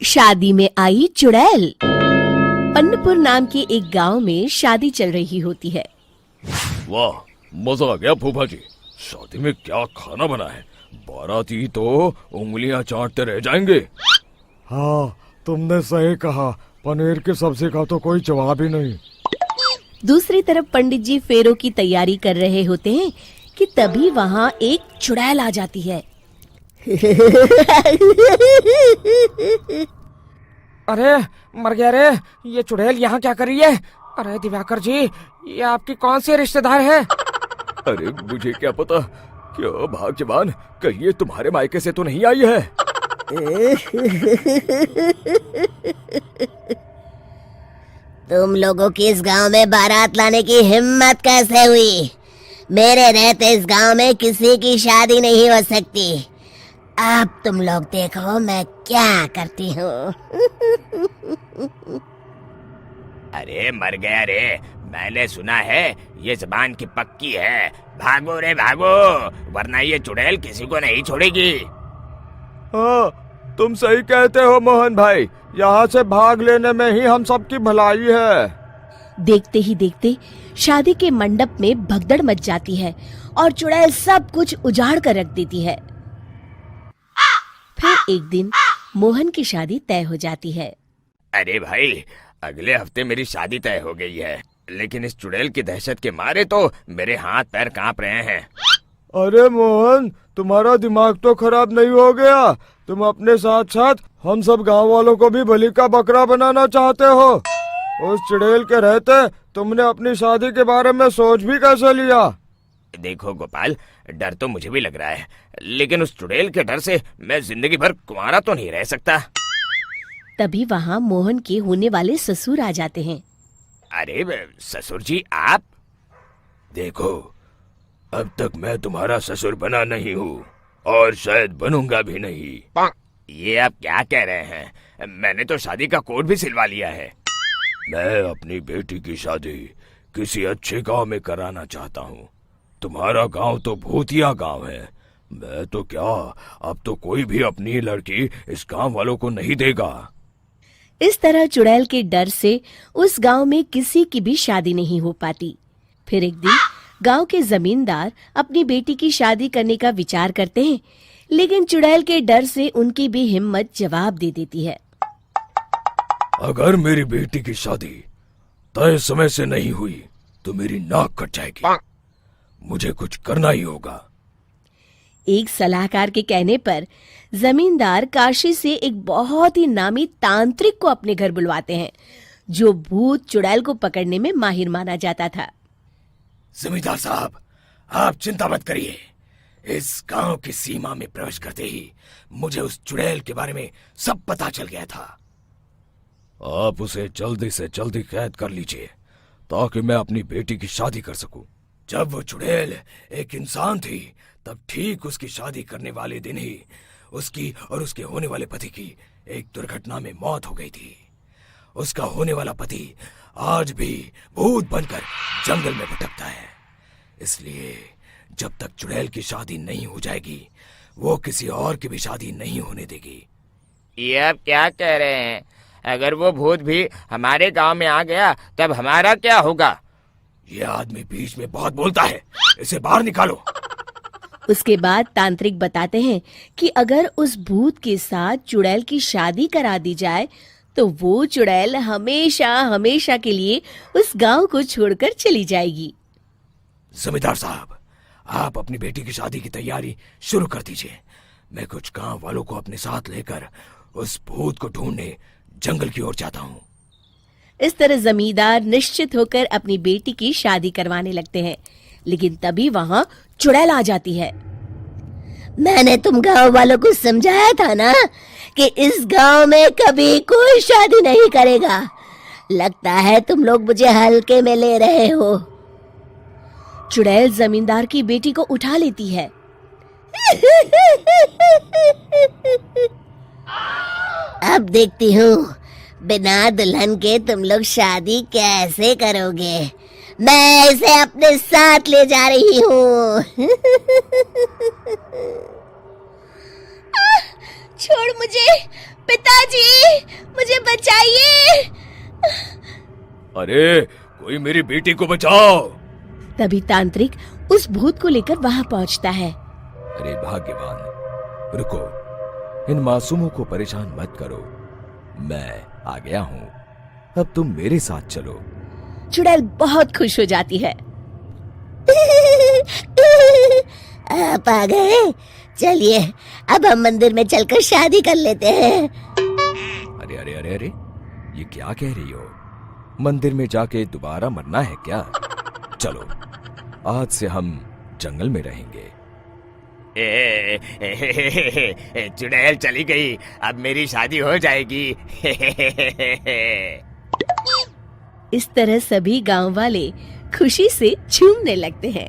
शादी में आई चुड़ैल। पन्नपुर नाम के एक गांव में शादी चल रही होती है। वाह, मजा आ गया फूफा जी। शादी में क्या खाना बना है, बाराती तो उंगलियां चाटते रह जाएंगे। हाँ, तुमने सही कहा। पनीर की सब्जी का तो कोई जवाब ही नहीं। दूसरी तरफ पंडित जी फेरों की तैयारी कर रहे होते हैं कि तभी वहाँ एक चुड़ैल आ जाती है। अरे मर गया रे, ये चुड़ैल यहाँ क्या कर रही है? अरे दिवाकर जी, ये आपकी कौन सी रिश्तेदार है? अरे मुझे क्या पता, क्या भाग्यवान, कहीं ये तुम्हारे मायके से तो नहीं आई है। तुम लोगों की इस गांव में बारात लाने की हिम्मत कैसे हुई? मेरे रहते इस गांव में किसी की शादी नहीं हो सकती। अब तुम लोग देखो मैं क्या करती हूँ। अरे मर गया रे, मैंने सुना है ये जबान की पक्की है। भागो रे भागो, वरना ये चुड़ैल किसी को नहीं छोड़ेगी। हाँ, तुम सही कहते हो मोहन भाई। यहाँ से भाग लेने में ही हम सबकी भलाई है। देखते ही देखते शादी के मंडप में भगदड़ मच जाती है और चुड़ैल सब कुछ उजाड़ कर रख देती है। फिर एक दिन मोहन की शादी तय हो जाती है। अरे भाई, अगले हफ्ते मेरी शादी तय हो गई है, लेकिन इस चुड़ैल की दहशत के मारे तो मेरे हाथ पैर कांप रहे हैं। अरे मोहन, तुम्हारा दिमाग तो खराब नहीं हो गया? तुम अपने साथ साथ हम सब गांव वालों को भी बलि का बकरा बनाना चाहते हो? उस चुड़ैल के रहते तुमने अपनी शादी के बारे में सोच भी कैसे लिया? देखो गोपाल, डर तो मुझे भी लग रहा है, लेकिन उस चुड़ैल के डर से मैं जिंदगी भर कुंवारा तो नहीं रह सकता। तभी वहाँ मोहन के होने वाले ससुर आ जाते हैं। अरे ससुर जी, आप? देखो, अब तक मैं तुम्हारा ससुर बना नहीं हूँ और शायद बनूंगा भी नहीं। ये आप क्या कह रहे हैं? मैंने तो शादी का कोड भी सिलवा लिया है। मैं अपनी बेटी की शादी किसी अच्छे गांव में कराना चाहता हूँ। तुम्हारा गांव तो भूतिया गांव है। मैं तो क्या, अब तो कोई भी अपनी लड़की इस गांव वालों को नहीं देगा। इस तरह चुड़ैल के डर से उस गांव में किसी की भी शादी नहीं हो पाती। फिर एक दिन गांव के जमींदार अपनी बेटी की शादी करने का विचार करते हैं, लेकिन चुड़ैल के डर से उनकी भी हिम्मत जवाब दे देती है। अगर मेरी बेटी की शादी तय समय से नहीं हुई तो मेरी नाक कट जाएगी। मुझे कुछ करना ही होगा। एक सलाहकार के कहने पर जमींदार काशी से एक बहुत ही नामी तांत्रिक को अपने घर बुलवाते हैं, जो भूत चुड़ैल को पकड़ने में माहिर माना जाता था। जमींदार साहब, आप चिंता मत करिए। इस गांव की सीमा में प्रवेश करते ही मुझे उस चुड़ैल के बारे में सब पता चल गया था। आप उसे जल्दी से जल्दी कैद कर लीजिए ताकि मैं अपनी बेटी की शादी कर सकूं। जब वो चुड़ैल एक इंसान थी, तब ठीक उसकी शादी करने वाले दिन ही उसकी और उसके होने वाले पति की एक दुर्घटना में मौत हो गई थी। उसका होने वाला पति आज भी भूत बनकर जंगल में भटकता है। इसलिए जब तक चुड़ैल की शादी नहीं हो जाएगी, वो किसी और की भी शादी नहीं होने देगी। ये आप क्या कह रहे हैं? अगर वो भूत भी हमारे गांव में आ गया तब हमारा क्या होगा? ये आदमी बीच में बहुत बोलता है, इसे बाहर निकालो। उसके बाद तांत्रिक बताते हैं कि अगर उस भूत के साथ चुड़ैल की शादी करा दी जाए तो वो चुड़ैल हमेशा हमेशा के लिए उस गांव को छोड़कर चली जाएगी। जमींदार साहब, आप अपनी बेटी की शादी की तैयारी शुरू कर दीजिए। मैं कुछ गांव वालों को अपने साथ लेकर उस भूत को ढूंढने जंगल की ओर जाता हूँ। इस तरह जमींदार निश्चित होकर अपनी बेटी की शादी करवाने लगते हैं, लेकिन तभी वहाँ चुड़ैल आ जाती है। मैंने तुम गांव वालों को समझाया था ना कि इस गांव में कभी कोई शादी नहीं करेगा। लगता है तुम लोग मुझे हल्के में ले रहे हो। चुड़ैल जमींदार की बेटी को उठा लेती है। अब देखती हूँ बिना दुल्हन के तुम लोग शादी कैसे करोगे। मैं इसे अपने साथ ले जा रही हूँ। छोड़ मुझे, पिताजी, मुझे बचाइए। अरे कोई मेरी बेटी को बचाओ। तभी तांत्रिक उस भूत को लेकर वहां पहुंचता है। अरे भाग्यवान, रुको, इन मासूमों को परेशान मत करो, मैं आ गया हूँ, अब तुम मेरे साथ चलो। चुड़ैल बहुत खुश हो जाती है। आप आ गए, चलिए अब हम मंदिर में चलकर शादी कर लेते हैं। अरे अरे अरे अरे, ये क्या कह रही हो? मंदिर में जाके दोबारा मरना है क्या? चलो, आज से हम जंगल में रहेंगे। चुड़ैल चली गई, अब मेरी शादी हो जाएगी। इस तरह सभी गांव वाले खुशी से झूमने लगते हैं।